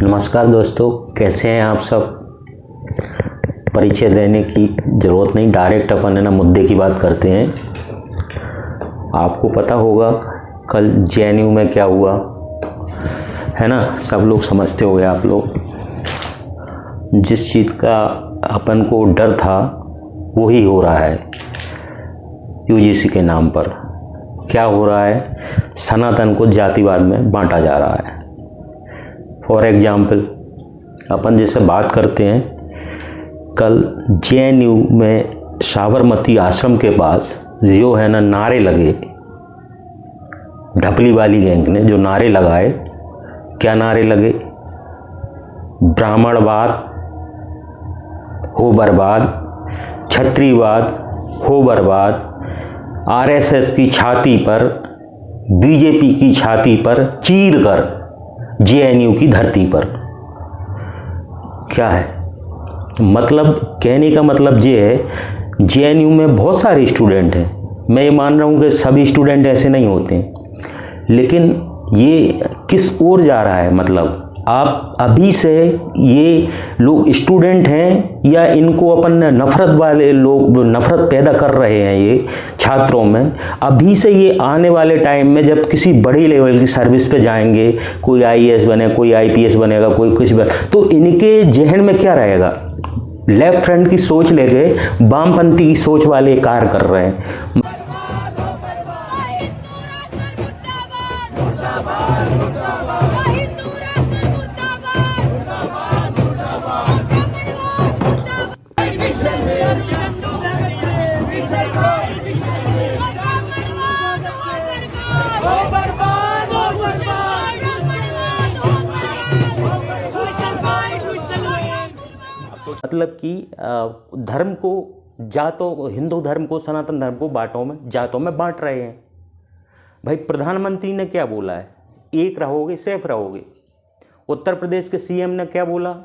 नमस्कार दोस्तों, कैसे हैं आप सब। परिचय देने की ज़रूरत नहीं, डायरेक्ट अपन है ना मुद्दे की बात करते हैं। आपको पता होगा कल जेएनयू में क्या हुआ है ना, सब लोग समझते होंगे। आप लोग जिस चीज़ का अपन को डर था वो ही हो रहा है। यूजीसी के नाम पर क्या हो रहा है, सनातन को जातिवाद में बांटा जा रहा है। फॉर एग्जाम्पल अपन जैसे बात करते हैं, कल जेएनयू में साबरमती आश्रम के पास जो है ना नारे लगे, ढपली वाली गैंग ने जो नारे लगाए, क्या नारे लगे? ब्राह्मणवाद हो बर्बाद, क्षत्रियवाद हो बर्बाद, आरएसएस की छाती पर, बीजेपी की छाती पर चीर कर जेएनयू की धरती पर। क्या है मतलब? कहने का मतलब ये है, जेएनयू में बहुत सारे स्टूडेंट हैं। मैं ये मान रहा हूँ कि सभी स्टूडेंट ऐसे नहीं होते हैं, लेकिन ये किस ओर जा रहा है? मतलब आप अभी से ये लोग स्टूडेंट हैं या इनको अपन नफ़रत वाले लोग नफ़रत पैदा कर रहे हैं ये छात्रों में। अभी से ये आने वाले टाइम में जब किसी बड़ी लेवल की सर्विस पे जाएंगे, कोई आईएएस बने, कोई आईपीएस बनेगा, कोई कुछ बने, तो इनके जहन में क्या रहेगा? लेफ्ट फ्रंट की सोच लेके वामपंथी की सोच वाले कार्य कर रहे हैं। मतलब कि धर्म को, जातों, हिंदू धर्म को, सनातन धर्म को जातों में बांट रहे हैं। भाई प्रधानमंत्री ने क्या बोला है? एक रहोगे सेफ रहोगे। उत्तर प्रदेश के सीएम ने क्या बोला?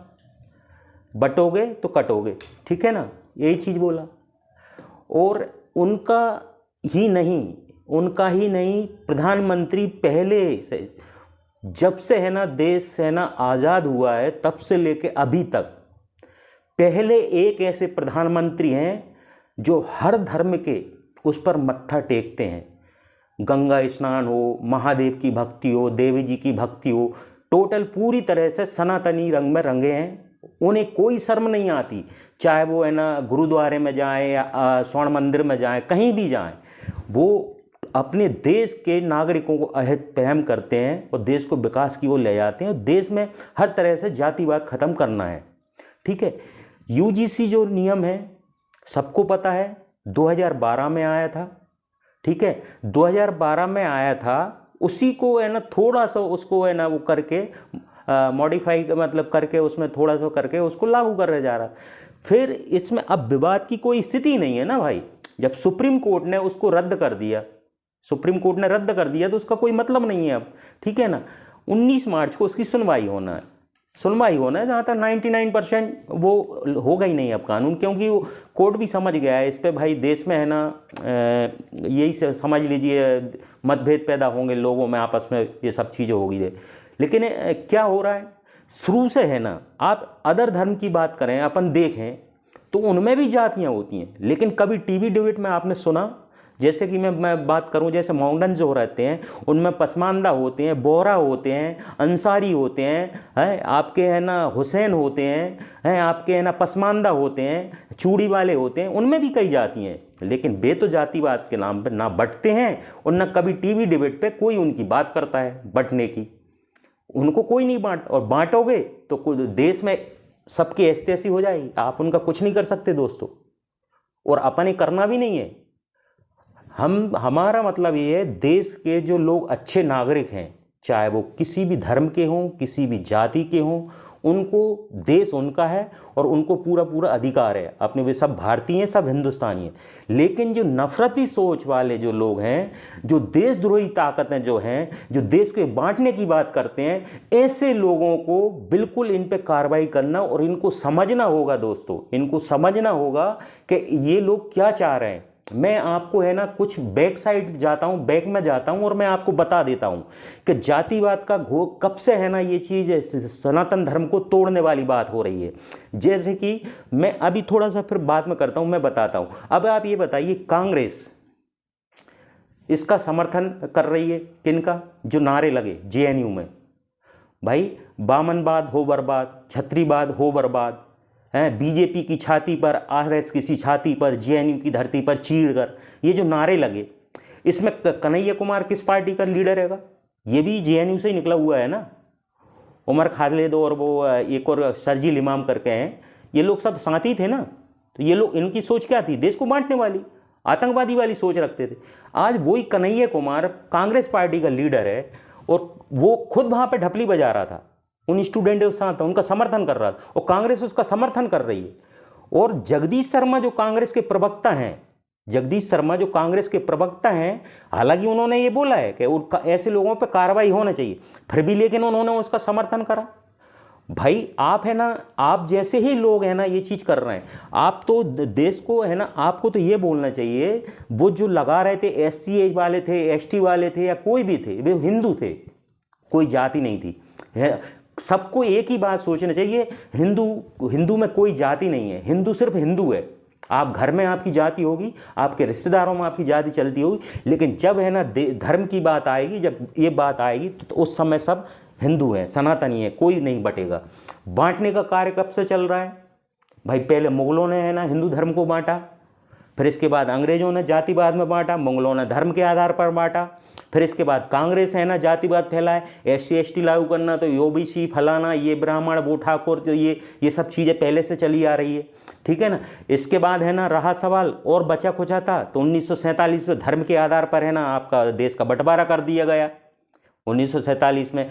बटोगे तो कटोगे, ठीक है ना, यही चीज़ बोला। और उनका ही नहीं प्रधानमंत्री पहले से, जब से है ना देश है ना आज़ाद हुआ है, तब से लेके अभी तक पहले एक ऐसे प्रधानमंत्री हैं जो हर धर्म के उस पर मत्था टेकते हैं। गंगा स्नान हो, महादेव की भक्ति हो, देवी जी की भक्ति हो, टोटल पूरी तरह से सनातनी रंग में रंगे हैं। उन्हें कोई शर्म नहीं आती, चाहे वो है ना गुरुद्वारे में जाएं या स्वर्ण मंदिर में जाएं, कहीं भी जाएं, वो अपने देश के नागरिकों को अहद पहम करते हैं और देश को विकास की ओर ले जाते हैं। देश में हर तरह से जातिवाद ख़त्म करना है, ठीक है। यूजीसी जो नियम है सबको पता है, 2012 में आया था, ठीक है। 2012 में आया था, उसी को है ना थोड़ा सा उसको है ना वो करके मॉडिफाई मतलब करके उसमें थोड़ा सा करके उसको लागू कर जा रहा। फिर इसमें अब विवाद की कोई स्थिति नहीं है ना भाई। जब सुप्रीम कोर्ट ने उसको रद्द कर दिया, तो उसका कोई मतलब नहीं है अब, ठीक है ना। 19 मार्च को उसकी सुनवाई होना है, जहाँ तक 99% वो होगा ही नहीं अब कानून, क्योंकि वो कोर्ट भी समझ गया है इस पे भाई। देश में है ना यही समझ लीजिए मतभेद पैदा होंगे लोगों में, आपस में ये सब चीज़ें होगी। लेकिन क्या हो रहा है शुरू से है ना, आप अदर धर्म की बात करें, अपन देखें तो उनमें भी जातियाँ होती हैं। लेकिन कभी टीवी डिबेट में आपने सुना, जैसे कि मैं बात करूं, जैसे मॉडर्न जो रहते हैं उनमें पसमानदा होते हैं, बोहरा होते हैं, अंसारी होते हैं, आपके है ना हुसैन होते हैं, आपके है ना पसमानदा होते हैं, चूड़ी वाले होते हैं, उनमें भी कई जाति हैं। लेकिन वे तो जातिवाद के नाम पर ना बंटते हैं और ना कभी टीवी डिबेट पे कोई उनकी बात करता है बंटने की। उनको कोई नहीं बांट, और बांटोगे तो देश में सबकी ऐसी हो जाएगी, आप उनका कुछ नहीं कर सकते दोस्तों, और अपन करना भी नहीं है। हमारा मतलब ये है, देश के जो लोग अच्छे नागरिक हैं, चाहे वो किसी भी धर्म के हों, किसी भी जाति के हों, उनको देश उनका है और उनको पूरा अधिकार है अपने। वे सब भारतीय हैं, सब हिंदुस्तानी हैं। लेकिन जो नफरती सोच वाले जो लोग हैं, जो देशद्रोही ताकतें जो हैं, जो देश को बांटने की बात करते हैं, ऐसे लोगों को बिल्कुल इन पे कार्रवाई करना, और इनको समझना होगा दोस्तों, इनको समझना होगा कि ये लोग क्या चाह रहे हैं। मैं आपको है ना कुछ बैक साइड जाता हूँ, बैक में जाता हूँ और मैं आपको बता देता हूँ कि जातिवाद का घो कब से है ना ये चीज़ सनातन धर्म को तोड़ने वाली बात हो रही है। जैसे कि मैं अभी थोड़ा सा फिर बाद में करता हूँ, मैं बताता हूँ। अब आप ये बताइए, कांग्रेस इसका समर्थन कर रही है, किनका? जो नारे लगे जेएनयू में, भाई बामनवाद हो बर्बाद, छत्रीवाद हो बर्बाद, हैं बीजेपी की छाती पर, आरएस की छाती पर, जेएनयू की धरती पर चीड़ कर, ये जो नारे लगे, इसमें कन्हैया कुमार किस पार्टी का लीडर हैगा? ये भी जेएनयू से ही निकला हुआ है ना। उमर खालिद और वो एक और शर्जील इमाम करके हैं, ये लोग सब साथी थे ना। तो ये लोग, इनकी सोच क्या थी? देश को बांटने वाली, आतंकवादी वाली सोच रखते थे। आज वही कन्हैया कुमार कांग्रेस पार्टी का लीडर है और वो खुद वहाँ पे ढपली बजा रहा था, उन स्टूडेंटों के साथ उनका समर्थन कर रहा था और कांग्रेस उसका समर्थन कर रही है। और जगदीश शर्मा जो कांग्रेस के प्रवक्ता हैं, जगदीश शर्मा जो कांग्रेस के प्रवक्ता हैं, हालांकि उन्होंने ये बोला है कि ऐसे लोगों पर कार्रवाई होना चाहिए, फिर भी लेकिन उन्होंने उसका समर्थन करा। भाई आप है ना, आप जैसे ही लोग हैं ना ये चीज़ कर रहे हैं, आप तो देश को है ना, आपको तो ये बोलना चाहिए, वो जो लगा रहे थे SC वाले थे, ST वाले थे या कोई भी थे, वे हिंदू थे, कोई जाति नहीं थी। सबको एक ही बात सोचना चाहिए, हिंदू में कोई जाति नहीं है, हिंदू सिर्फ हिंदू है। आप घर में आपकी जाति होगी, आपके रिश्तेदारों में आपकी जाति चलती होगी, लेकिन जब है ना धर्म की बात आएगी, जब ये बात आएगी तो उस समय सब हिंदू हैं, सनातनी है, कोई नहीं बटेगा। बांटने का कार्य कब से चल रहा है भाई? पहले मुगलों ने है ना हिंदू धर्म को बांटा, फिर इसके बाद अंग्रेजों ने जातिवाद में बांटा, मुगलों ने धर्म के आधार पर बांटा, फिर इसके बाद कांग्रेस है ना जातिवाद फैलाए, SC ST लागू करना, तो OBC फलाना, ये ब्राह्मण, वो ठाकुर, तो ये सब चीज़ें पहले से चली आ रही है, ठीक है ना। इसके बाद है ना रहा सवाल और बचा खुचा था, तो 1947 में धर्म के आधार पर है ना आपका देश का बंटवारा कर दिया गया। 1947 में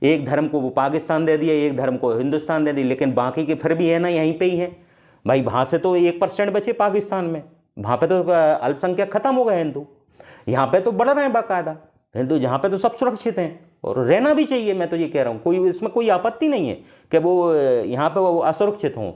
एक धर्म को वो पाकिस्तान दे दिया, एक धर्म को हिंदुस्तान दे दिया, लेकिन बाकी के फिर भी है ना यहीं पे ही है भाई। वहाँ से तो 1% बचे पाकिस्तान में, वहाँ पे तो अल्पसंख्यक खत्म हो गए हिंदू, यहाँ पे तो बढ़ रहे हैं बाकायदा हिंदू, जहाँ पे तो सब सुरक्षित हैं और रहना भी चाहिए। मैं तो ये कह रहा हूँ, कोई इसमें कोई आपत्ति नहीं है कि वो यहाँ पे वो असुरक्षित हों।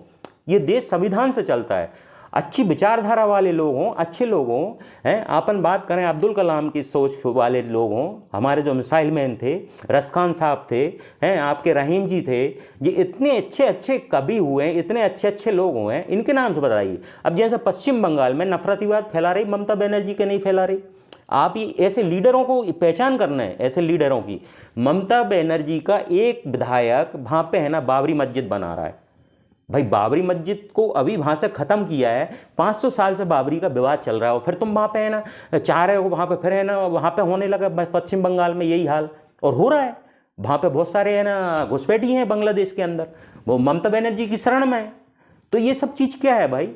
ये देश संविधान से चलता है, अच्छी विचारधारा वाले लोग हों, अच्छे लोग हों, हैं। अपन बात करें अब्दुल कलाम की सोच वाले लोग हों, हमारे जो मिसाइल मैन थे, रसखान साहब थे, हैं, आपके रहीम जी थे, ये इतने अच्छे अच्छे कवि हुए, इतने अच्छे अच्छे लोग हुए हैं, इनके नाम से बताइए। अब जैसे पश्चिम बंगाल में नफरतीवाद फैला रही ममता बनर्जी के नहीं फैला रही। आप ये ऐसे लीडरों को पहचान करना है, ऐसे लीडरों की। ममता बनर्जी का एक विधायक वहाँ पे है ना बाबरी मस्जिद बना रहा है भाई। बाबरी मस्जिद को अभी वहाँ से ख़त्म किया है, 500 साल से बाबरी का विवाद चल रहा है, और फिर तुम वहाँ पे है ना चाह रहे हो, वहाँ पे फिर है ना वहाँ पे होने लगा पश्चिम बंगाल में यही हाल, और हो रहा है। वहाँ पे बहुत सारे है ना घुसपैठी हैं बांग्लादेश के अंदर, वो ममता बनर्जी की शरण में है। तो ये सब चीज़ क्या है भाई?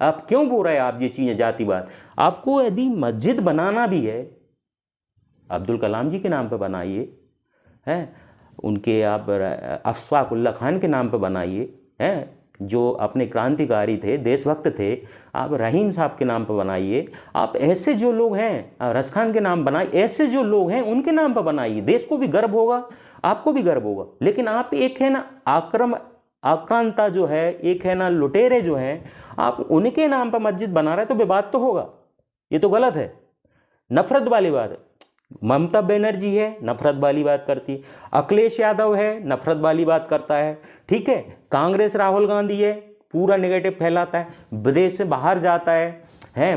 आप क्यों बोल रहे हैं आप ये चीज़ें जातिवाद? आपको यदि मस्जिद बनाना भी है, अब्दुल कलाम जी के नाम पे बनाइए, हैं, उनके आप अशफाक उल्लाह खान के नाम पे बनाइए, हैं, जो अपने क्रांतिकारी थे, देशभक्त थे, आप रहीम साहब के नाम पर बनाइए। आप ऐसे जो लोग हैं, रसखान के नाम बनाइए, ऐसे जो लोग हैं उनके नाम पर बनाइए। देश को भी गर्व होगा, आपको भी गर्व होगा। लेकिन आप एक है ना आक्रांता जो है, एक है ना लुटेरे जो हैं, आप उनके नाम पर मस्जिद बना रहे तो विवाद तो होगा। ये तो गलत है, नफरत वाली बात है। ममता बनर्जी है, नफरत वाली बात करती है। अखिलेश यादव है, नफरत वाली बात करता है, ठीक है। कांग्रेस राहुल गांधी है, पूरा नेगेटिव फैलाता है, विदेश से बाहर जाता है,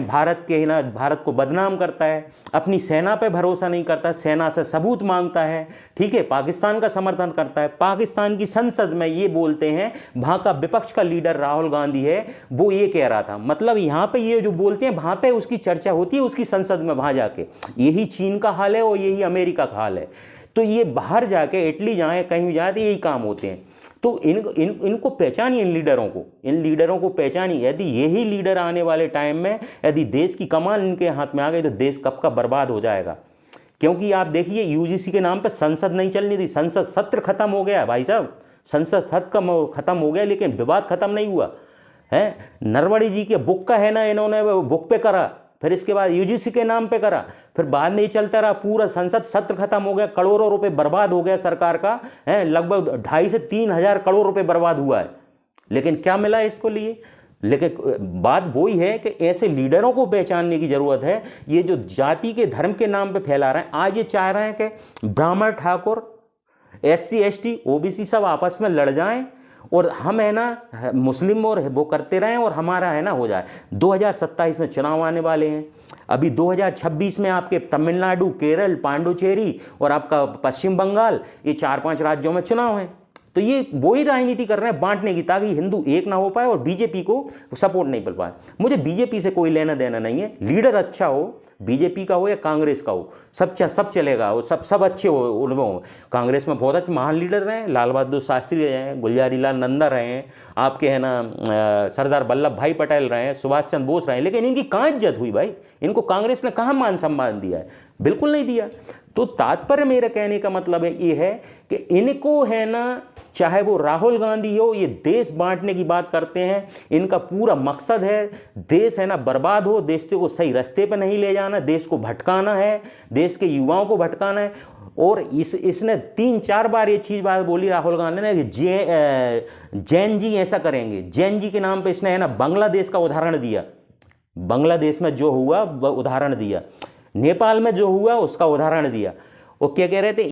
भारत के ना भारत को बदनाम करता है, अपनी सेना पे भरोसा नहीं करता, सेना से सबूत मांगता है, ठीक है। पाकिस्तान का समर्थन करता है। पाकिस्तान की संसद में ये बोलते हैं, वहाँ का विपक्ष का लीडर राहुल गांधी है, वो ये कह रहा था, मतलब यहाँ पे ये जो बोलते हैं वहाँ पे उसकी चर्चा होती है उसकी संसद में, वहाँ जाके। यही चीन का हाल है और यही अमेरिका का हाल है। तो ये बाहर जाके इटली जाए, कहीं भी जाए तो यही काम होते हैं। तो इनको पहचानिए, इन लीडरों को पहचानिए। यदि यही लीडर आने वाले टाइम में यदि देश की कमान इनके हाथ में आ गई तो देश कब का बर्बाद हो जाएगा। क्योंकि आप देखिए UGC के नाम पर संसद नहीं चलनी थी, संसद सत्र खत्म हो गया भाई साहब, संसद सत्र खत्म हो गया, लेकिन विवाद खत्म नहीं हुआ है। नरवणे जी के बुक का है ना, इन्होंने बुक पे करा, फिर इसके बाद UGC के नाम पे करा, फिर बाद में ही चलता रहा, पूरा संसद सत्र खत्म हो गया, करोड़ों रुपए बर्बाद हो गया सरकार का, है लगभग 2,500 से 3,000 करोड़ रुपए बर्बाद हुआ है। लेकिन क्या मिला इसको लिए? लेकिन बात वही है कि ऐसे लीडरों को पहचानने की जरूरत है। ये जो जाति के धर्म के नाम पे फैला रहे हैं, आज ये चाह रहे हैं कि ब्राह्मण, ठाकुर, SC ST OBC सब आपस में लड़ जाएं और हम है ना मुस्लिम और वो करते रहें और हमारा है ना हो जाए। 2027 में चुनाव आने वाले हैं। अभी 2026 में आपके तमिलनाडु, केरल, पांडुचेरी और आपका पश्चिम बंगाल, ये 4-5 राज्यों में चुनाव हैं। तो ये वही राजनीति कर रहे हैं बांटने की, ताकि हिंदू एक ना हो पाए और बीजेपी को सपोर्ट नहीं मिल पाए। मुझे बीजेपी से कोई लेना देना नहीं है, लीडर अच्छा हो, बीजेपी का हो या कांग्रेस का हो, सब चलेगा, वो सब अच्छे हो। उनमें कांग्रेस में बहुत अच्छे महान लीडर रहे, लाल बहादुर शास्त्री रहे हैं, गुलजारी लाल नंदा रहे हैं, आपके है ना सरदार वल्लभ भाई पटेल रहे हैं, सुभाष चंद्र बोस रहे हैं, लेकिन इनकी कहाँ इज्जत हुई भाई? इनको कांग्रेस ने कहाँ मान सम्मान दिया है? बिल्कुल नहीं दिया। तो तात्पर्य मेरे कहने का मतलब है ये है कि इनको है ना, चाहे वो राहुल गांधी हो, ये देश बांटने की बात करते हैं। इनका पूरा मकसद है देश है ना बर्बाद हो, देश को सही रास्ते पे नहीं ले जाना, देश को भटकाना है, देश के युवाओं को भटकाना है। और इसने 3-4 बार ये बात बोली राहुल गांधी ने कि जैन जी ऐसा करेंगे। जैन जी के नाम पे इसने है ना बांग्लादेश का उदाहरण दिया, बांग्लादेश में जो हुआ वह उदाहरण दिया, नेपाल में जो हुआ उसका उदाहरण दिया। वो क्या कह रहे थे,